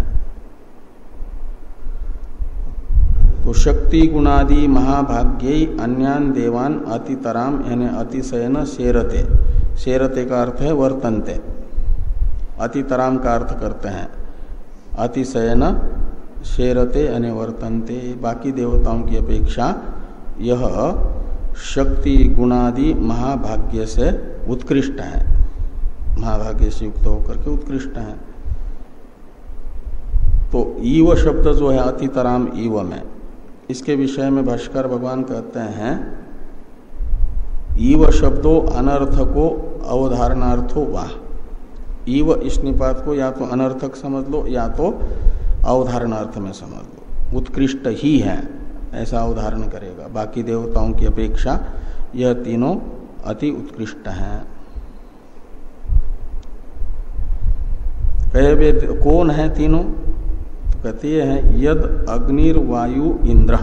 तो शक्ति गुणादि महाभाग्य अन्यान देवान अतितराम यानी अतिशयन शेरते, शेरते का अर्थ है वर्तन्ते, अतितराम का अर्थ करते हैं अतिशयन शेरते यानी वर्तन्ते, बाकी देवताओं की अपेक्षा यह शक्ति गुणादि महाभाग्य से उत्कृष्ट है, महाभाग्य से युक्त होकर के उत्कृष्ट है। तो ईव शब्द जो है अतितराम ईव में, इसके विषय में भाष्कर भगवान कहते हैं ईव शब्दों अनर्थको अवधारणार्थो वाह। ईव इस निपात को या तो अनर्थक समझ लो या तो अवधारणार्थ में समझ लो, उत्कृष्ट ही है ऐसा अवधारण करेगा, बाकी देवताओं की अपेक्षा यह तीनों अति उत्कृष्ट हैं। कहे वे कौन है तीनों? तो कहते हैं यद अग्निर्वायु इंद्र,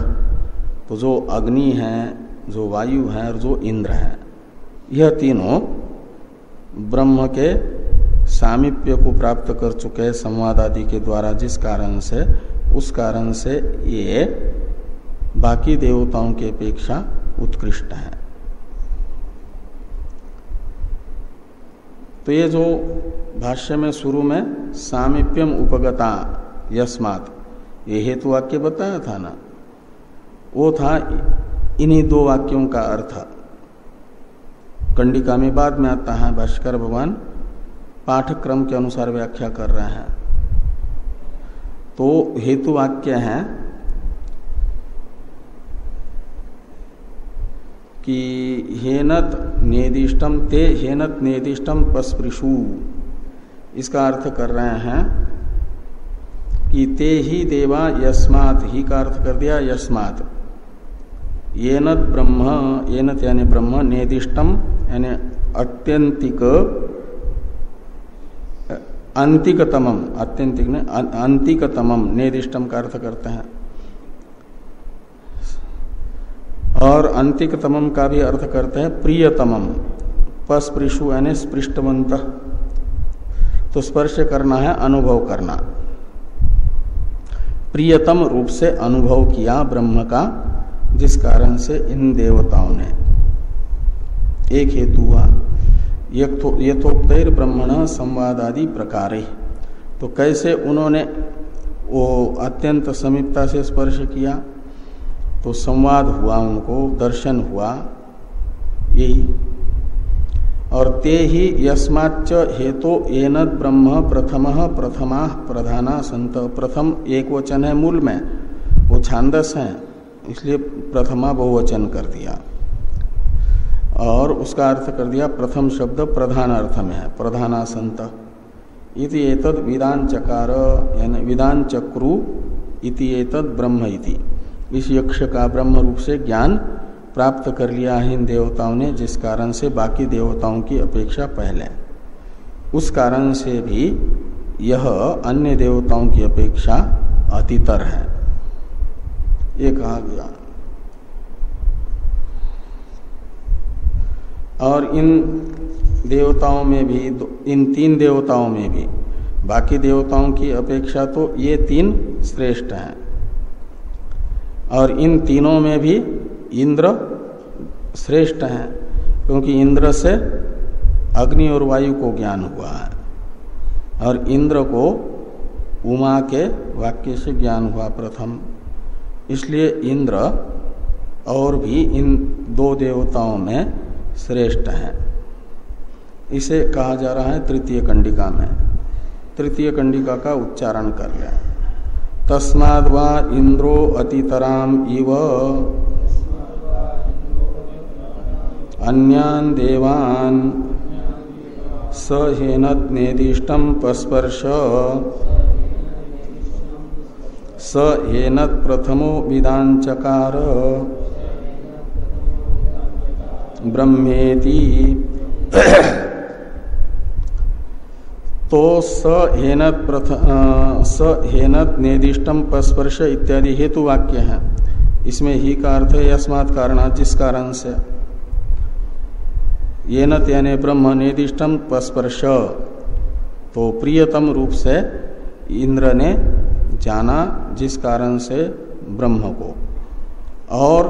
तो जो अग्नि है, जो वायु है और जो इंद्र है, यह तीनों ब्रह्म के सामीप्य को प्राप्त कर चुके संवाद आदि के द्वारा, जिस कारण से उस कारण से ये बाकी देवताओं की अपेक्षा उत्कृष्ट है। तो ये जो भाष्य में शुरू में सामीप्यम उपगता यस्मात् ये हेतु वाक्य बताया था ना, वो था इन्हीं दो वाक्यों का अर्थ। कंडिका में बाद में आता है, भाष्कर भगवान पाठक्रम के अनुसार व्याख्या कर रहे हैं। तो हेतु वाक्य है कि हेनत नेदिष्टम ते हेनत नेदिष्टम पस्पृशु, इसका अर्थ कर रहे हैं कि ते ही देवा यस्मात्, ही का अर्थ कर दिया यस्मात्, येनत ब्रह्म, येनत यानी ब्रह्म, नेदिष्टम यानी अत्यंतिक अंतिकतमम, अत्यंतिक ने अंतिकतमम, नेदिष्टम का अर्थ करते हैं, और अंतिकतमम का भी अर्थ करते हैं प्रियतमम। पस्पृशु यानी स्पृष्टवंत, तो स्पर्श करना है अनुभव करना, प्रियतम रूप से अनुभव किया ब्रह्म का, जिस कारण से इन देवताओं ने, एक हेतु हुआ यथोक्तैर ब्रह्मण संवादादि प्रकारे, तो कैसे उन्होंने वो अत्यंत समीपता से स्पर्श किया, तो संवाद हुआ, उनको दर्शन हुआ, यही। और ते ही यस्माच्च हेतु एनद ब्रह्म प्रथमः प्रथमा प्रधाना संत, प्रथम एक वचन है मूल में, वो छांदस है इसलिए प्रथमा बहुवचन कर दिया, और उसका अर्थ कर दिया प्रथम शब्द प्रधान अर्थ में है, प्रधाना संत इति एतद विदान चकार यानी विदान चक्रु इति एतद ब्रह्म इति, इस यक्ष का ब्रह्म रूप से ज्ञान प्राप्त कर लिया है इन देवताओं ने, जिस कारण से बाकी देवताओं की अपेक्षा पहले, उस कारण से भी यह अन्य देवताओं की अपेक्षा अतितर है, ये कहा गया। और इन देवताओं में भी, इन तीन देवताओं में भी बाकी देवताओं की अपेक्षा तो ये तीन श्रेष्ठ हैं, और इन तीनों में भी इंद्र श्रेष्ठ हैं, क्योंकि इंद्र से अग्नि और वायु को ज्ञान हुआ है और इंद्र को उमा के वाक्य से ज्ञान हुआ प्रथम। इसलिए इंद्र और भी इन दो देवताओं में श्रेष्ठ हैं। इसे कहा जा रहा है तृतीय कंडिका में। तृतीय कंडिका का उच्चारण कर ले। तस्माद् वा इंद्रो अतितराम इव अन्यान् देवान् स हेनत् नेदिष्टं पस्पर्श स हेनत् प्रथमो विदांचकार ब्रह्मेति। तो स हेनत् नेदिष्टम पस्पर्श इत्यादि हेतु वाक्य हैं। इसमें ही का अर्थ है यस्मात् कारणात्, जिस कारण से। येनत यानी ब्रह्म, नेदिष्टम पस्पर्श, तो प्रियतम रूप से इंद्र ने जाना जिस कारण से ब्रह्म को, और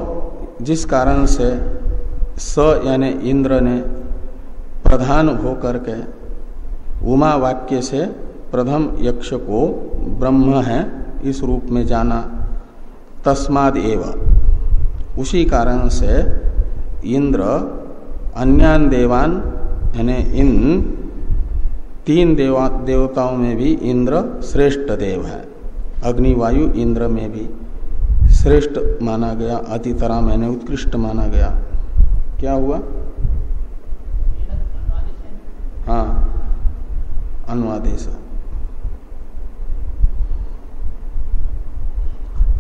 जिस कारण से स यानी इंद्र ने प्रधान होकर के उमा वाक्य से प्रथम यक्ष को ब्रह्म है इस रूप में जाना। तस्माद् एव, उसी कारण से इंद्र अन्यान देवान यानी इन तीन देवताओं में भी इंद्र श्रेष्ठ देव है। अग्नि वायु इंद्र में भी श्रेष्ठ माना गया, अतितरा मैंने उत्कृष्ट माना गया। क्या हुआ? हाँ, अनुवादेश।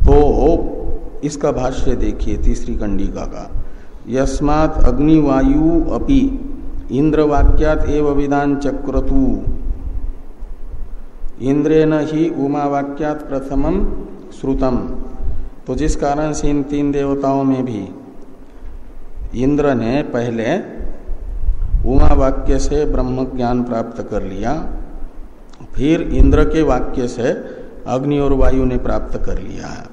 तो इसका भाष्य देखिए तीसरी कंडिका का। यस्मात् अग्निवायु अपि इंद्र वाक्यात् एव विदान चक्रतु इंद्रेण ही उमा वाक्यात् प्रथमम श्रुतम। तो जिस कारण से इन तीन देवताओं में भी इंद्र ने पहले उमा वाक्य से ब्रह्म ज्ञान प्राप्त कर लिया, फिर इंद्र के वाक्य से अग्नि और वायु ने प्राप्त कर लिया है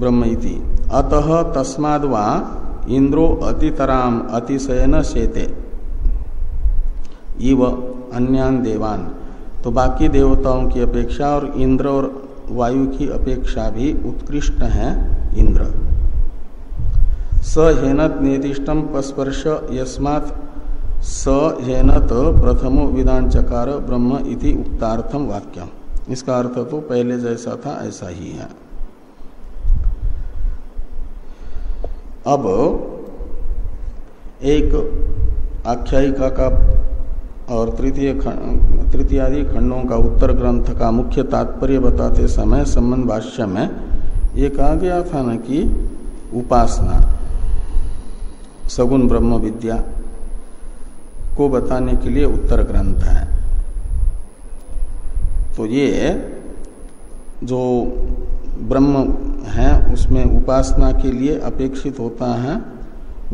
ब्रह्म इति। अतः तस्माद् वा इंद्रो अतितराम अतिशयन शेते इव अन्यान देवान। तो बाकी देवताओं की अपेक्षा और इंद्र और वायु की अपेक्षा भी उत्कृष्ट हैं इंद्र। स हेनत निर्दिष्टम पस्पर्श यस्मात् स हेनत प्रथमो विदान चकार ब्रह्म इति उक्तार्थम वाक्यम। इसका अर्थ तो पहले जैसा था ऐसा ही है। अब एक आख्यायिका का और तृतीयादि खंडों का उत्तर ग्रंथ का मुख्य तात्पर्य बताते समय संबंध भाष्य में ये कहा गया था न कि उपासना सगुण ब्रह्म विद्या को बताने के लिए उत्तर ग्रंथ है। तो ये जो ब्रह्म है उसमें उपासना के लिए अपेक्षित होता है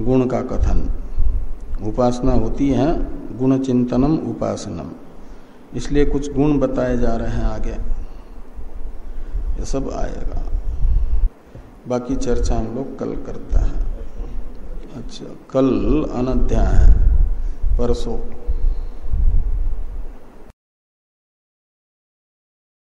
गुण का कथन। उपासना होती है गुण चिंतनम उपासनम, इसलिए कुछ गुण बताए जा रहे हैं आगे, ये सब आएगा। बाकी चर्चा हम लोग कल करते हैं। अच्छा, कल अनध्याय है, परसों।